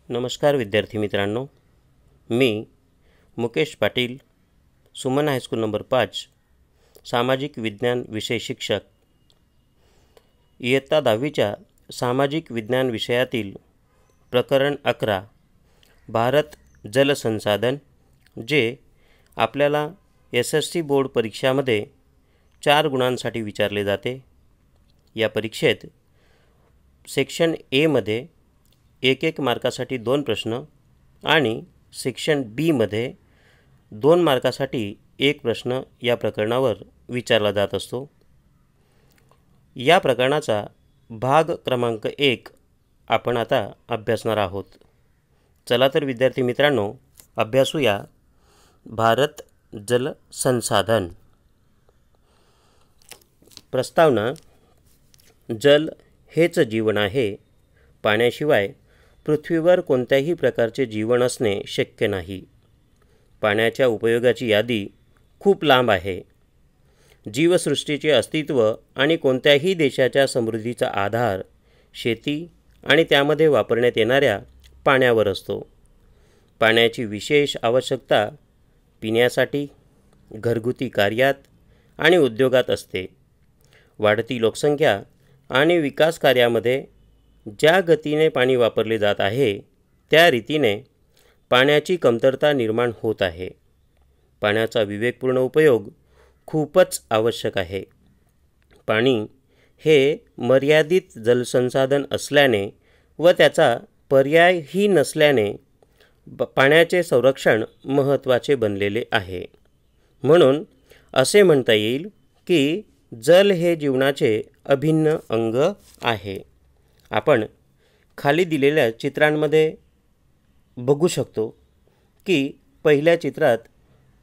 नमस्कार विद्यार्थी मित्रांनो, मी मुकेश पाटील, सुमन हायस्कूल नंबर 5, सामाजिक विज्ञान विषय शिक्षक. इयत्ता 10वीच्या सामाजिक विज्ञान विषयातील प्रकरण 11 भारत जलसंसाधन, जे आपल्याला SSC बोर्ड परीक्षामध्ये 4 गुणांसाठी विचारले जाते. या परीक्षेत सेक्शन ए मध्ये 1 मार्कासाठी 2 प्रश्न आणि सेक्शन बी मध्ये 2 मार्कासाठी 1 प्रश्न या प्रकरणावर विचारला जात असतो. या प्रकरणाचा भाग क्रमांक 1 आपण आता अभ्यासणार आहोत. चला तर विद्यार्थी मित्रांनो, अभ्यासूया भारत जलसंसाधन. प्रस्तावना. जल हेच जीवन आहे. पाण्याशिवाय पृथ्वीवर कोणत्याही प्रकारचे जीवन असणे शक्य नाही. पाण्याच्या उपयोगाची यादी खूप लांब आहे. जीवसृष्टीचे अस्तित्व आणि कोणत्याही देशाच्या समृद्धीचा आधार शेती आणि त्यामध्ये वापरण्यात येणाऱ्या पाण्यावर असतो. पाण्याची विशेष आवश्यकता पिण्यासाठी, घरगुती कार्यात आणि उद्योगात असते. वाढती लोकसंख्या आणि विकास कार्यामध्ये ज्या गतीने पाणी वापरले जात आहे, त्या रीतीने पाण्याची कमतरता निर्माण होत आहे. पाण्याचा विवेकपूर्ण उपयोग खूपच आवश्यक आहे. पाणी हे मर्यादित जलसंसाधन असल्याने व त्याचा पर्यायही नसल्याने पाण्याचे संरक्षण महत्त्वाचे बनलेले आहे. म्हणून असे म्हणता येईल की जल हे जीवनाचे अभिन्न अंग आहे. आपण खाली दिलेल्या चित्रांमध्ये बघू शकतो की पहिल्या चित्रात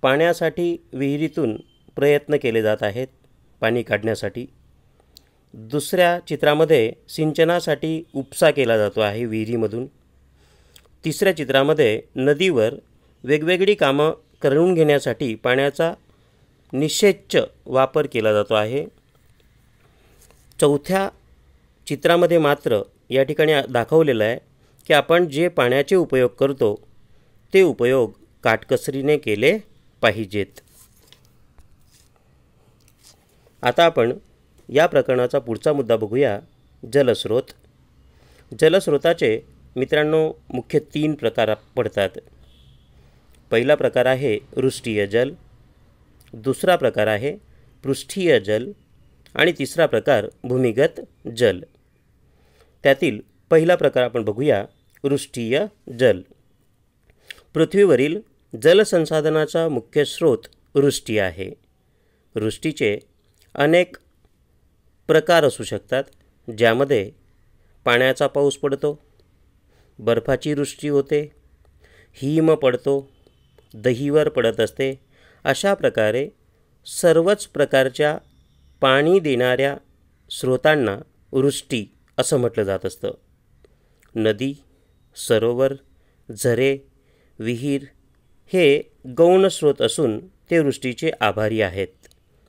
पाण्यासाठी विहिरीतून प्रयत्न केले जात आहेत पाणी काढण्यासाठी. दुसऱ्या चित्रामध्ये सिंचनासाठी उपसा केला जातो आहे विहिरीमधून. तिसऱ्या चित्रामध्ये नदीवर वेगवेगळी कामं करून घेण्यासाठी पाण्याचा निश्चित वापर केला जातो आहे. चौथ्या चित्रामध्ये मात्र या ठिकाणी दाखवलेलं आहे की आपण जे पाण्याचे उपयोग करतो ते उपयोग काटकसरीने केले पाहिजेत. आता आपण या प्रकरणाचा पुढचा मुद्दा बघूया, जलस्रोत. जलस्रोताचे मित्रांनो मुख्य 3 प्रकार पडतात. पहिला प्रकार आहे वृष्टीय जल, दुसरा प्रकार आहे पृष्ठीय जल आणि तिसरा प्रकार भूमिगत जल. त्यातील पहिला प्रकार आपण बघूया, वृष्टीय जल. पृथ्वीवरील जलसंसाधनाचा मुख्य स्रोत वृष्टी आहे. वृष्टीचे अनेक प्रकार असू शकतात, ज्यामध्ये पाण्याचा पाऊस पडतो, बर्फाची वृष्टी होते, हिम पडतो, दहीवर पडत असते. अशा प्रकारे सर्वच प्रकारच्या पाणी देणाऱ्या स्रोतांना वृष्टी असं म्हटलं जात असतं. नदी, सरोवर, झरे, विहीर हे गौण स्रोत असून ते वृष्टीचे आभारी आहेत,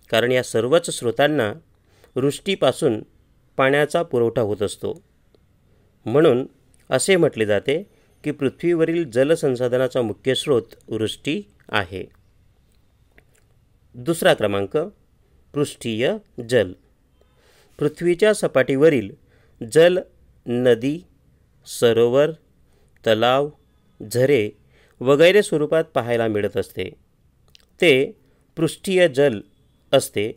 कारण या सर्वच स्रोतांना वृष्टीपासून पाण्याचा पुरवठा होत असतो. म्हणून असे म्हटले जाते की पृथ्वीवरील जलसंसाधनाचा मुख्य स्रोत वृष्टी आहे. दुसरा क्रमांक, पृष्ठीय जल. पृथ्वीच्या सपाटीवरील जल नदी, सरोवर, तलाव, झरे वगैरे स्वरूपात पाहायला मिळत असते. ते पृष्ठीय जल असते.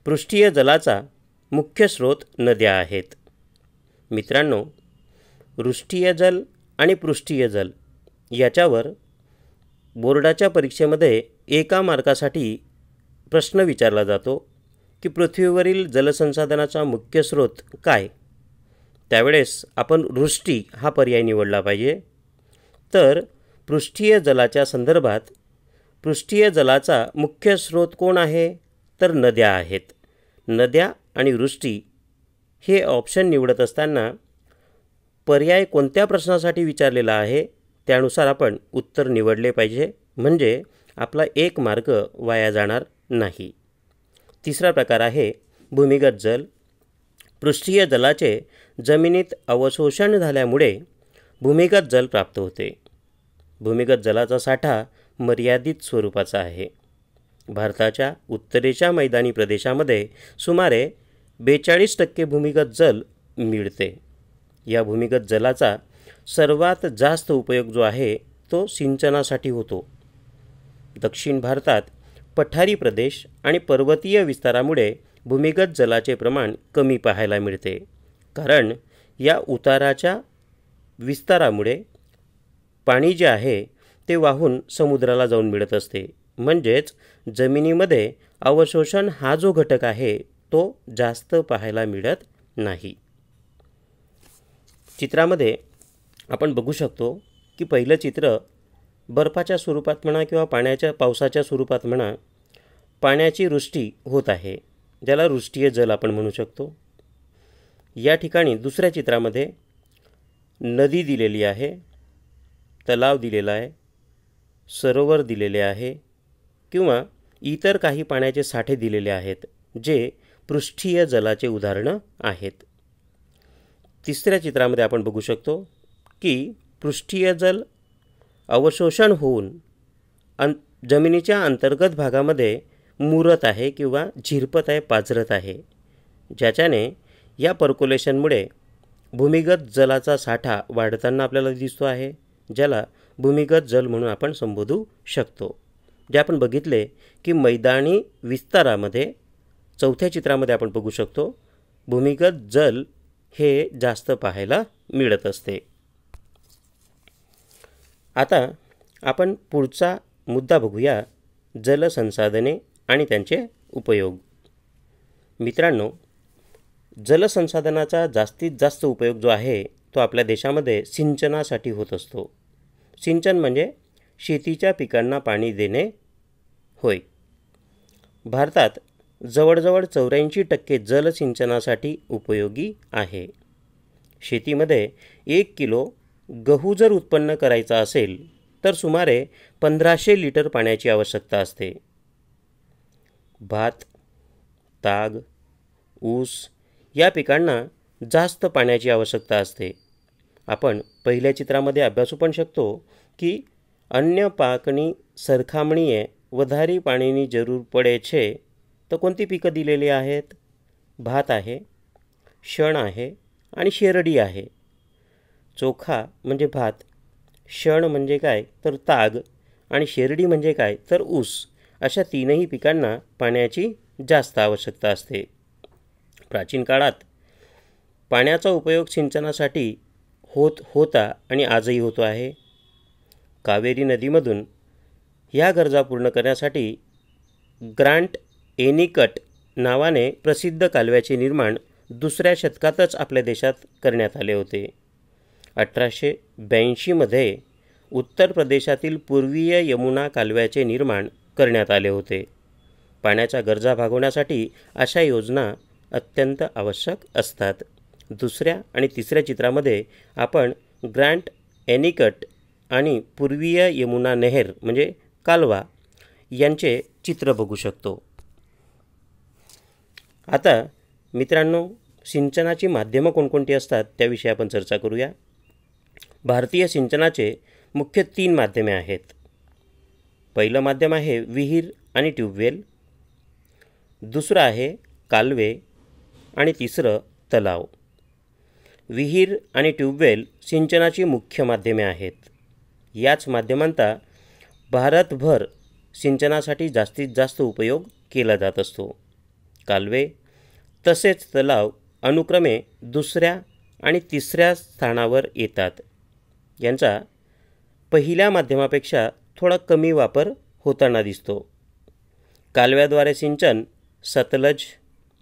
पृष्ठीय जलाचा मुख्य स्रोत नद्या आहेत. मित्रांनो, पृष्ठीय जल आणि पृष्ठीय जल याच्यावर बोर्डाच्या परीक्षेमध्ये 1 मार्कासाठी प्रश्न विचारला जातो की पृथ्वीवरील जलसंसाधनाचा मुख्य स्रोत काय. त्यावेळेस आपण वृष्टी हा पर्याय निवडला पाहिजे. तर पृष्ठीय जलाच्या संदर्भात पृष्ठीय जलाचा मुख्य स्रोत कोण आहे, तर नद्या आहेत. नद्या आणि वृष्टी हे ऑप्शन निवडत असताना पर्याय कोणत्या प्रश्नासाठी विचारलेला आहे त्यानुसार आपण उत्तर निवडले पाहिजे, म्हणजे आपला 1 मार्क वाया जाणार नाही. तिसरा प्रकार आहे भूमिगत जल. पृष्ठीय जलाचे जमिनीत अवशोषण झाल्यामुळे भूमिगत जल प्राप्त होते. भूमिगत जलाचा साठा मर्यादित स्वरूपाचा आहे. भारताच्या उत्तरेच्या मैदानी प्रदेशामध्ये सुमारे 42% भूमिगत जल मिळते. या भूमिगत जलाचा सर्वात जास्त उपयोग जो आहे तो सिंचनासाठी होतो. दक्षिण भारतात पठारी प्रदेश आणि पर्वतीय विस्तारामुळे भूमिगत जलाचे प्रमाण कमी पाहायला मिळते, कारण या उताराच्या विस्तारामुळे पाणी जे आहे ते वाहून समुद्राला जाऊन मिळत असते. म्हणजेच जमिनीमध्ये अवशोषण हा जो घटक आहे तो जास्त पाहायला मिळत नाही. चित्रामध्ये आपण बघू शकतो की पहिलं चित्र बर्फाच्या स्वरूपात म्हणा किंवा पावसाच्या स्वरूपात म्हणा पाण्याची वृष्टी होत आहे, ज्याला वृष्टीय जल आपण म्हणू शकतो. या ठिकाणी दुसऱ्या चित्रामध्ये नदी दिलेली आहे, तलाव दिलेला आहे, सरोवर दिलेले आहे किंवा इतर काही पाण्याचे साठे दिलेले आहेत, जे पृष्ठीय जलाचे उदाहरणं आहेत. तिसऱ्या चित्रामध्ये आपण बघू शकतो की पृष्ठीय जल अवशोषण होऊन जमिनीच्या अंतर्गत भागामध्ये मुरत आहे किंवा झिरपत आहे, पाझरत आहे, ज्याच्याने या पर्क्युलेशनमुळे भूमिगत जलाचा साठा वाढताना आपल्याला दिसतो आहे, ज्याला भूमिगत जल म्हणून आपण संबोधू शकतो. जे आपण बघितले की मैदानी विस्तारामध्ये चौथ्या चित्रामध्ये आपण बघू शकतो भूमिगत जल हे जास्त पाहायला मिळत असते. आता आपण पुढचा मुद्दा बघूया, जलसंसाधने आणि त्यांचे उपयोग. मित्रांनो, जलसंसाधनाचा जास्तीत जास्त उपयोग जो आहे तो आपल्या देशामध्ये सिंचनासाठी होत असतो. सिंचन म्हणजे शेतीच्या पिकांना पाणी देणे होय. भारतात जवळजवळ 84% जलसिंचनासाठी उपयोगी आहे. शेतीमध्ये 1 किलो गहू जर उत्पन्न करायचा असेल तर सुमारे 1500 लिटर पाण्याची आवश्यकता असते. भात, ताग, ऊस या पिकांना जास्त पाण्याची आवश्यकता असते. आपण पहिल्या चित्रामध्ये अभ्यासू पण शकतो की अन्य पाकनी सरखामणीए વધારે પાણીની જરૂર પડે છે તો कोणती पिकं दिलेली आहेत? भात आहे, शण आहे आणि शेरडी आहे. चोखा म्हणजे भात, शण म्हणजे काय तर ताग आणि शेरडी म्हणजे काय तर ऊस, अशा तीनही पिकांना पाण्याची जास्त आवश्यकता असते. प्राचीन काळात पाण्याचा उपयोग सिंचनासाठी होता आणि आजही होतो आहे. कावेरी नदीमधून ह्या गरजा पूर्ण करण्यासाठी ग्रँट एनिकट नावाने प्रसिद्ध कालव्याचे निर्माण 2ऱ्या शतकातच आपल्या देशात करण्यात आले होते. 1882मध्ये उत्तर प्रदेशातील पूर्वीय यमुना कालव्याचे निर्माण करण्यात आले होते. पाण्याच्या गरजा भागवण्यासाठी अशा योजना अत्यंत आवश्यक असतात. दुसऱ्या आणि तिसऱ्या चित्रामध्ये आपण ग्रँट एनिकट आणि पूर्वीय यमुना नहेर म्हणजे कालवा यांचे चित्र बघू शकतो. आता मित्रांनो, सिंचनाची माध्यमं कोणकोणती असतात त्याविषयी आपण चर्चा करूया. भारतीय सिंचनाचे मुख्य 3 माध्यमे आहेत. पहिलं माध्यम आहे विहीर आणि ट्यूबवेल, दुसरं आहे कालवे आणि तिसरं तलाव. विहीर आणि ट्यूबवेल सिंचनाची मुख्य माध्यमे आहेत. याच माध्यमांचा भारतभर सिंचनासाठी जास्तीत जास्त उपयोग केला जात असतो. कालवे तसेच तलाव अनुक्रमे 2ऱ्या आणि 3ऱ्या स्थानावर येतात. यांचा पहिल्या माध्यमापेक्षा थोडा कमी वापर होताना दिसतो. कालव्याद्वारे सिंचन सतलज,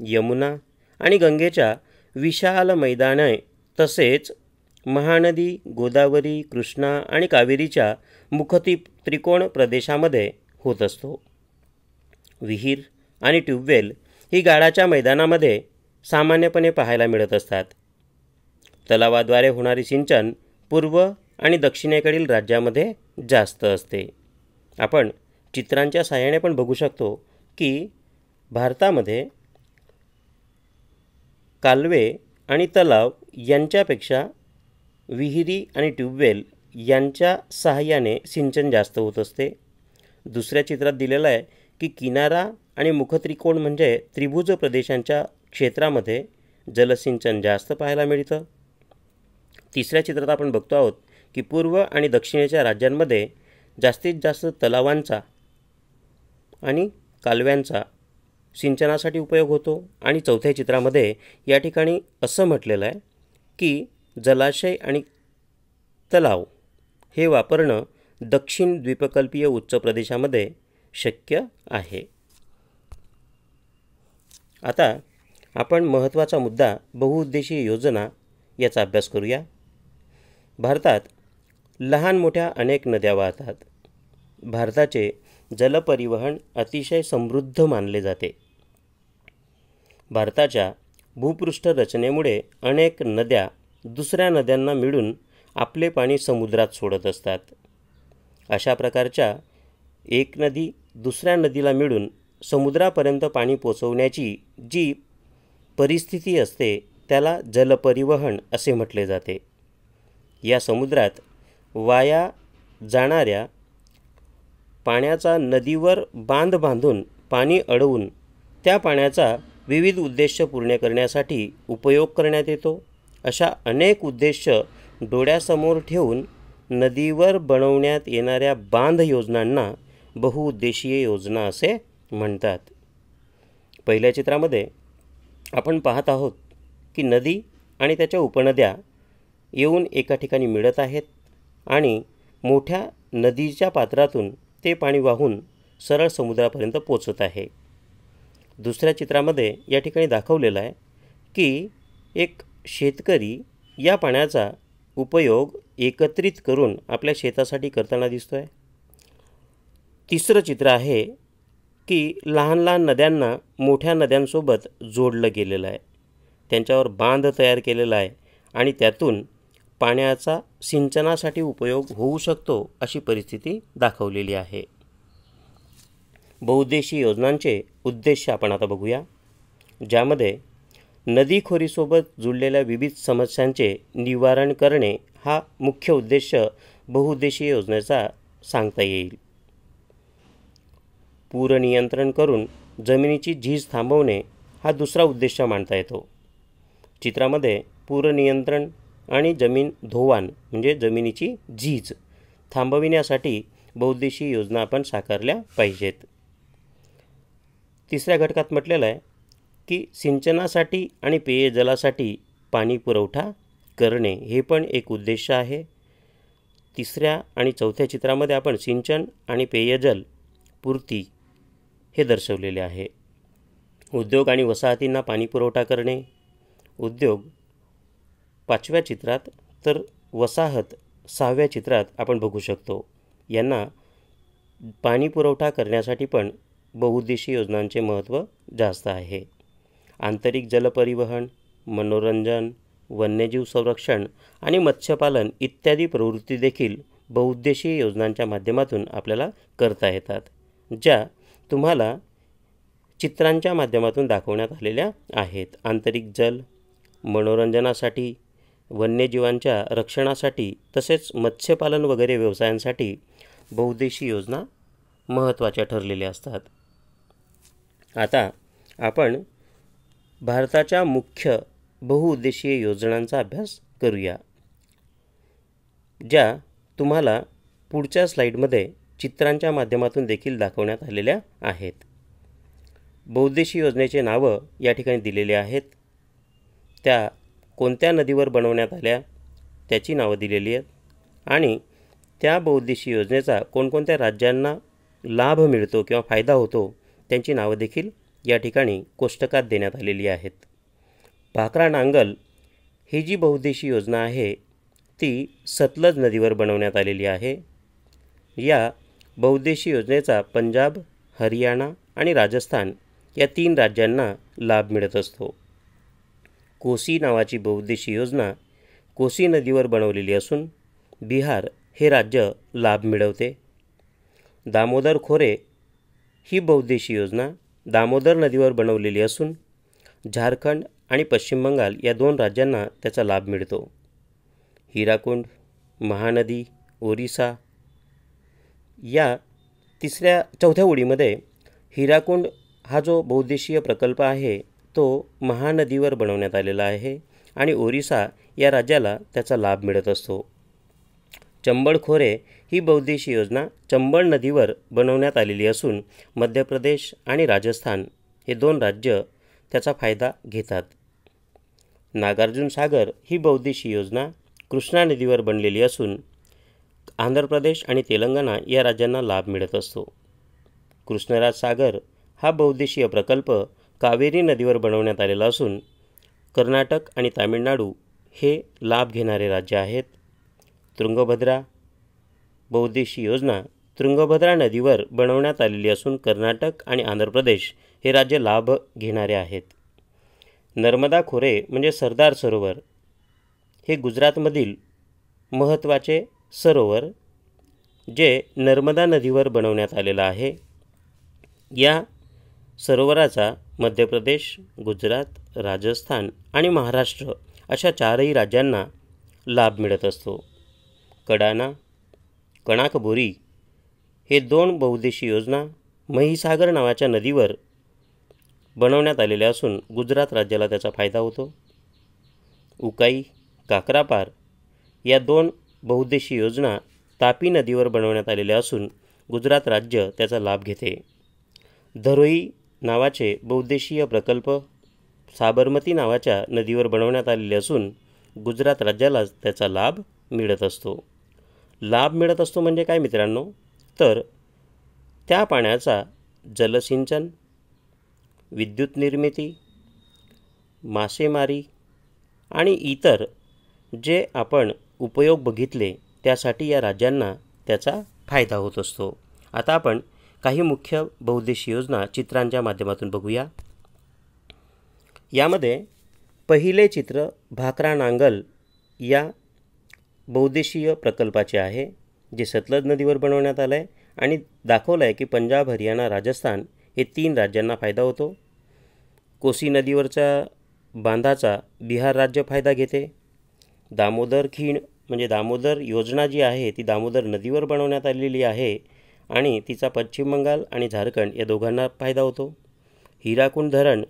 यमुना आणि गंगेच्या विशाल मैदाने तसेच महानदी, गोदावरी, कृष्णा आणि कावेरीच्या मुखत्रिकोण प्रदेशामध्ये होत असतो. विहीर आणि ट्यूबवेल ही गाडाच्या मैदानामध्ये सामान्यपणे पाहायला मिळत असतात. तलावाद्वारे होणारी सिंचन पूर्व आणि दक्षिणेकडील राज्यामध्ये जास्त असते. आपण चित्रांच्या सहाय्याने पण बघू शकतो की भारतामध्ये कालवे आणि तलाव यांच्यापेक्षा विहिरी आणि ट्यूबवेल यांच्या सहाय्याने सिंचन जास्त होत असते. दुसऱ्या चित्रात दिलेलं आहे की किनारा आणि मुखत्रिकोण म्हणजे त्रिभुज प्रदेशांच्या क्षेत्रामध्ये जलसिंचन जास्त पाहायला मिळतं. तिसऱ्या चित्रात आपण बघतो आहोत की पूर्व आणि दक्षिणेच्या राज्यांमध्ये जास्तीत जास्त तलावांचा आणि कालव्यांचा सिंचनासाठी उपयोग होतो. आणि चौथ्या चित्रामध्ये या ठिकाणी असं म्हटलेलं आहे की जलाशय आणि तलाव हे वापरणं दक्षिण द्वीपकल्पीय उच्च प्रदेशामध्ये शक्य आहे. आता आपण महत्त्वाचा मुद्दा बहुउद्देशीय योजना याचा अभ्यास करूया. भारतात लहान मोठ्या अनेक नद्या वाहतात. भारताचे जलपरिवहन अतिशय समृद्ध मानले जाते. भारताच्या भूपृष्ठ रचनेमुळे अनेक नद्या दुसऱ्या नद्यांना मिळून आपले पाणी समुद्रात सोडत असतात. अशा प्रकारच्या एक नदी दुसऱ्या नदीला मिळून समुद्रापर्यंत पाणी पोचवण्याची जी परिस्थिती असते त्याला जलपरिवहन असे म्हटले जाते. या समुद्रात वाया जाणाऱ्या पाण्याचा नदीवर बांध बांधून पाणी अडवून त्या पाण्याचा विविध उद्देश पूर्ण करण्यासाठी उपयोग करण्यात येतो. अशा अनेक उद्देश डोळ्यासमोर ठेवून नदीवर बनवण्यात येणाऱ्या बांध योजनांना बहुउद्देशीय योजना असे म्हणतात. पहिल्या चित्रामध्ये आपण पाहत आहोत की नदी आणि त्याच्या उपनद्या येऊन एका ठिकाणी मिळत आहेत आणि मोठ्या नदीच्या पात्रातून ते पाणी वाहून सरळ समुद्रापर्यंत पोचत आहे. दुसऱ्या चित्रामध्ये या ठिकाणी दाखवलेलं आहे की एक शेतकरी या पाण्याचा उपयोग एकत्रित करून आपल्या शेतासाठी करताना दिसतो आहे. तिसरं चित्र आहे की लहान लहान नद्यांना मोठ्या नद्यांसोबत जोडलं गेलेलं आहे. त्यांच्यावर बांध तयार केलेला आहे आणि त्यातून पाण्याचा सिंचनासाठी उपयोग होऊ शकतो अशी परिस्थिती दाखवलेली आहे. बहुउद्देशीय योजनांचे उद्देश आपण आता बघूया, ज्यामध्ये नदी खोरीसोबत जुळलेल्या विविध समस्यांचे निवारण करणे हा मुख्य उद्देश बहुउद्देशीय योजनेचा सांगता येईल. पूर नियंत्रण करून जमिनीची झीज थांबवणे हा दुसरा उद्देश मांडता येतो. चित्रामध्ये पूर नियंत्रण आणि जमीन धोवाण म्हणजे जमिनीची झीज थांबविण्यासाठी बहुउद्देशीय योजना आपण साकारल्या पाहिजेत. तिसऱ्या घटकात म्हटलेलं आहे की सिंचनासाठी आणि पेयजलासाठी पाणी पुरवठा करणे हे पण एक उद्देश आहे. तिसऱ्या आणि चौथ्या चित्रामध्ये आपण सिंचन आणि पेयजल पूर्ती हे दर्शवलेले आहे. उद्योग आणि वसाहतींना पाणी पुरवठा करणे, उद्योग पाचव्या चित्रात तर वसाहत सहाव्या चित्रात आपण बघू शकतो. यांना पाणी पुरवठा करण्यासाठी पण बहुउद्देशीय योजनांचे महत्त्व जास्त आहे. आंतरिक जलपरिवहन, मनोरंजन, वन्यजीव संरक्षण आणि मत्स्यपालन इत्यादी प्रवृत्ती देखील बहुउद्देशीय योजनांच्या माध्यमातून आपल्याला करता येतात, ज्या तुम्हाला चित्रांच्या माध्यमातून दाखवण्यात आलेल्या आहेत. आंतरिक जल मनोरंजनासाठी, वन्यजीवांच्या रक्षणासाठी तसेच मत्स्यपालन वगैरे व्यवसायांसाठी बहुउद्देशीय योजना महत्त्वाच्या ठरलेल्या असतात. आता आपण भारताच्या मुख्य बहुउद्देशीय योजनांचा अभ्यास करूया, ज्या तुम्हाला पुढच्या स्लाईडमध्ये चित्रांच्या माध्यमातून देखील दाखवण्यात आलेल्या आहेत. बहुउद्देशीय योजनेचे नावं या ठिकाणी दिलेले आहेत. त्या कोणत्या नदीवर बनवण्यात आल्या त्याची नावं दिलेली आहेत आणि त्या बहुउद्देशीय योजनेचा कोणकोणत्या राज्यांना लाभ मिळतो किंवा फायदा होतो त्यांची नावं देखील या ठिकाणी कोष्टकात देण्यात आलेली आहेत. भाकरा नांगल ही जी बहुउद्देशीय योजना आहे ती सतलज नदीवर बनवण्यात आलेली आहे. या बहुउद्देशीय योजनेचा पंजाब, हरियाणा आणि राजस्थान या 3 राज्यांना लाभ मिळत असतो. कोसी नावाची बहुउद्देशीय योजना कोसी नदीवर बनवलेली असून बिहार हे राज्य लाभ मिळवते. दामोदर खोरे ही बहुउद्देशीय योजना दामोदर नदीवर बनवलेली असून झारखंड आणि पश्चिम बंगाल या 2 राज्यांना त्याचा लाभ मिळतो. हिराकुंड, महानदी, ओरिसा. या चौथ्या ओळीमध्ये हिराकुंड हा जो बहुउद्देशीय प्रकल्प आहे तो महानदीवर बनवण्यात आलेला आहे आणि ओरिसा या राज्याला त्याचा लाभ मिळत असतो. चंबळ खोरे ही बहुउद्देशीय योजना चंबळ नदीवर बनवण्यात आलेली असून मध्य प्रदेश आणि राजस्थान हे 2 राज्य त्याचा फायदा घेतात. नागार्जुन सागर ही बहुउद्देशीय योजना कृष्णा नदीवर बनलेली असून आंध्र प्रदेश आणि तेलंगणा या राज्यांना लाभ मिळत असतो. कृष्णराज सागर हा बहुउद्देशीय प्रकल्प कावेरी नदीवर बनवण्यात आलेला असून कर्नाटक आणि तामिळनाडू हे लाभ घेणारे राज्य आहेत. तुंगभद्रा बहुउद्देशीय योजना तुंगभद्रा नदीवर बनवण्यात आलेली असून कर्नाटक आणि आंध्र प्रदेश हे राज्य लाभ घेणारे आहेत. नर्मदा खोरे म्हणजे सरदार सरोवर हे गुजरातमधील महत्त्वाचे सरोवर जे नर्मदा नदीवर बनवण्यात आलेलं आहे. या सरोवराचा मध्य प्रदेश, गुजरात, राजस्थान आणि महाराष्ट्र अशा 4ही राज्यांना लाभ मिळत असतो. कडाणा, कणाकबोरी हे 2 बहुउद्देशीय योजना महिसागर नावाच्या नदीवर बनवण्यात आलेल्या असून गुजरात राज्याला त्याचा फायदा होतो. उकाई, काकरापार या 2 बहुउद्देशीय योजना तापी नदीवर बनवण्यात आलेल्या असून गुजरात राज्य त्याचा लाभ घेते. धरोई नावाचे बहुउद्देशीय प्रकल्प साबरमती नावाच्या नदीवर बनवण्यात आलेले असून गुजरात राज्याला त्याचा लाभ मिळत असतो. लाभ मिळत असतो म्हणजे काय मित्रांनो, तर त्या पाण्याचा जलसिंचन, विद्युत निर्मिती, मासेमारी आणि इतर जे आपण उपयोग बघितले त्यासाठी या राज्यांना त्याचा फायदा होत असतो. आता आपण काही मुख्य बहुउद्देशीय योजना चित्रांच्या माध्यमातून बघूया. यामध्ये पहिले चित्र भाकरा नांगल या बहुउद्देशीय प्रकल्पाचे आहे जे सतलज नदीवर बनवण्यात आलं आहे आणि दाखवलं आहे की पंजाब, हरियाणा, राजस्थान हे 3 राज्यांना फायदा होतो. कोसी नदीवरच्या बांधाचा बिहार राज्य फायदा घेते. दामोदर खीण म्हणजे दामोदर योजना जी आहे ती दामोदर नदीवर बनवण्यात आलेली आहे आणि तिचा पश्चिम बंगाल आणि झारखंड या दोघांना फायदा होतो. हिराकुंड धरण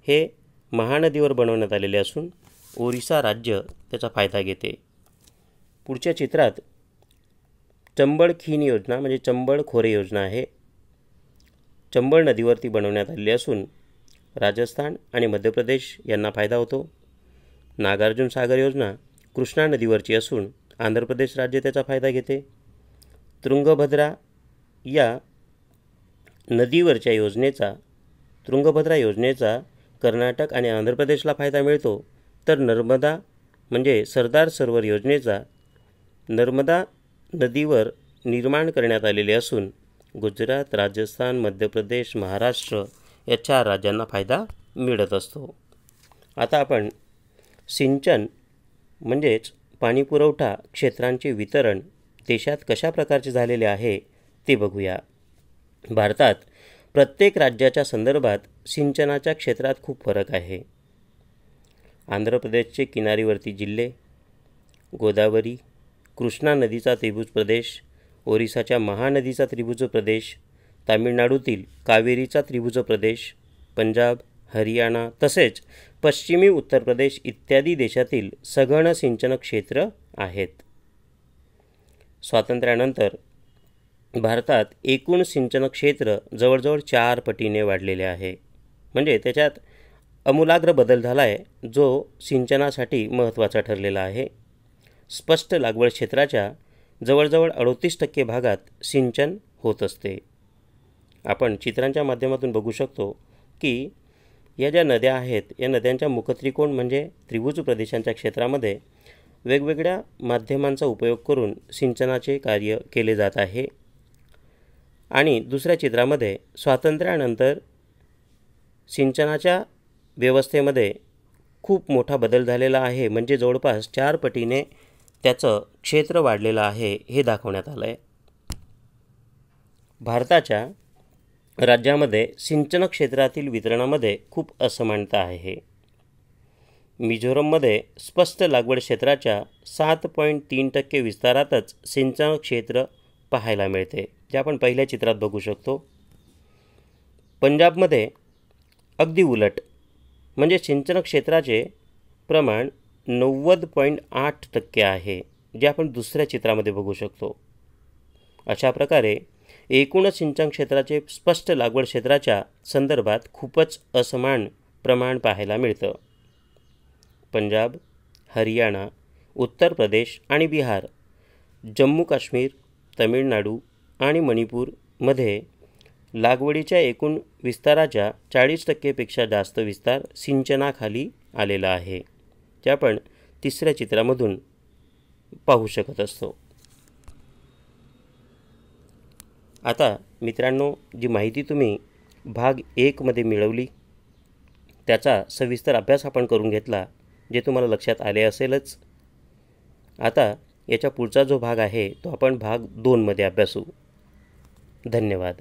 हे महानदीवर बनवण्यात आलेले असून ओरिसा राज्य त्याचा फायदा घेते. पुढच्या चित्रात चंबळ खीण योजना म्हणजे चंबळ खोरे योजना आहे. चंबळ नदीवरती बनवण्यात आलेली असून राजस्थान आणि मध्य प्रदेश यांना फायदा होतो. नागार्जुन सागर योजना कृष्णा नदीवरची असून आंध्र प्रदेश राज्य त्याचा फायदा घेते. तुंगभद्रा या नदीवरच्या तुंगभद्रा योजनेचा कर्नाटक आणि आंध्र प्रदेशला फायदा मिळतो. तर नर्मदा म्हणजे सरदार सरोवर योजनेचा नर्मदा नदीवर निर्माण करण्यात आलेले असून गुजरात, राजस्थान, मध्य प्रदेश, महाराष्ट्र या 4 राज्यांना फायदा मिळत असतो. आता आपण सिंचन म्हणजेच पाणीपुरवठा क्षेत्रांचे वितरण देशात कशा प्रकारचे झालेले आहे ते बघूया. भारतात प्रत्येक राज्याच्या संदर्भात सिंचनाच्या क्षेत्रात खूप फरक आहे. आंध्र प्रदेशचे किनारीवर्ती जिल्हे, गोदावरी, कृष्णा नदीचा त्रिभुज प्रदेश, ओरिसाच्या महानदीचा त्रिभुज प्रदेश, तामिळनाडूतील कावेरीचा त्रिभुज प्रदेश, पंजाब, हरियाणा तसेच पश्चिमी उत्तर प्रदेश इत्यादी देशातील सघन सिंचन क्षेत्र आहेत. स्वातंत्र्यानंतर भारतात एकूण सिंचन क्षेत्र जवळजवळ 4 पटीने वाढलेले आहे. म्हणजे त्याच्यात आमूलाग्र बदल झाला आहे जो सिंचनासाठी महत्त्वाचा ठरलेला आहे. स्पष्ट लागवड क्षेत्राच्या जवळजवळ 38% भागात सिंचन होत असते. आपण चित्रांच्या माध्यमातून बघू शकतो की या ज्या नद्या आहेत या नद्यांच्या मुखत्रिकोण म्हणजे त्रिभुज प्रदेशांच्या क्षेत्रामध्ये वेगवेगळ्या माध्यमांचा उपयोग करून सिंचनाचे कार्य केले जात आहे. आणि दुसऱ्या चित्रामध्ये स्वातंत्र्यानंतर सिंचनाच्या व्यवस्थेमध्ये खूप मोठा बदल झालेला आहे. म्हणजे जवळपास 4 पटीने त्याचं क्षेत्र वाढलेलं आहे हे दाखवण्यात आलं आहे. भारताच्या राज्यामध्ये सिंचन क्षेत्रातील वितरणामध्ये खूप असमानता आहे. मिझोरममध्ये स्पष्ट लागवड क्षेत्राच्या 7.3% विस्तारातच सिंचन क्षेत्र पाहायला मिळते, जे आपण पहिल्या चित्रात बघू शकतो. पंजाबमध्ये अगदी उलट, म्हणजे सिंचन क्षेत्राचे प्रमाण 90.8% आहे, जे आपण दुसऱ्या चित्रामध्ये बघू शकतो. अशा प्रकारे एकूणच सिंचन क्षेत्राचे स्पष्ट लागवड क्षेत्राच्या संदर्भात खूपच असमान प्रमाण पाहायला मिळतं. पंजाब, हरियाणा, उत्तर प्रदेश आणि बिहार, जम्मू काश्मीर, तमिळनाडू आणि मणिपूरमध्ये लागवडीच्या एकूण विस्ताराच्या 40%पेक्षा जास्त विस्तार सिंचनाखाली आलेला आहे, जे आपण तिसऱ्या चित्रामधून पाहू शकत असतो. आता मित्रांनो, जी माहिती तुम्ही भाग 1मध्ये मिळवली त्याचा सविस्तर अभ्यास आपण करून घेतला, जे तुम्हाला लक्षात आले असेलच. आता याच्या पुढचा जो भाग आहे तो आपण भाग 2मध्ये अभ्यासू. धन्यवाद.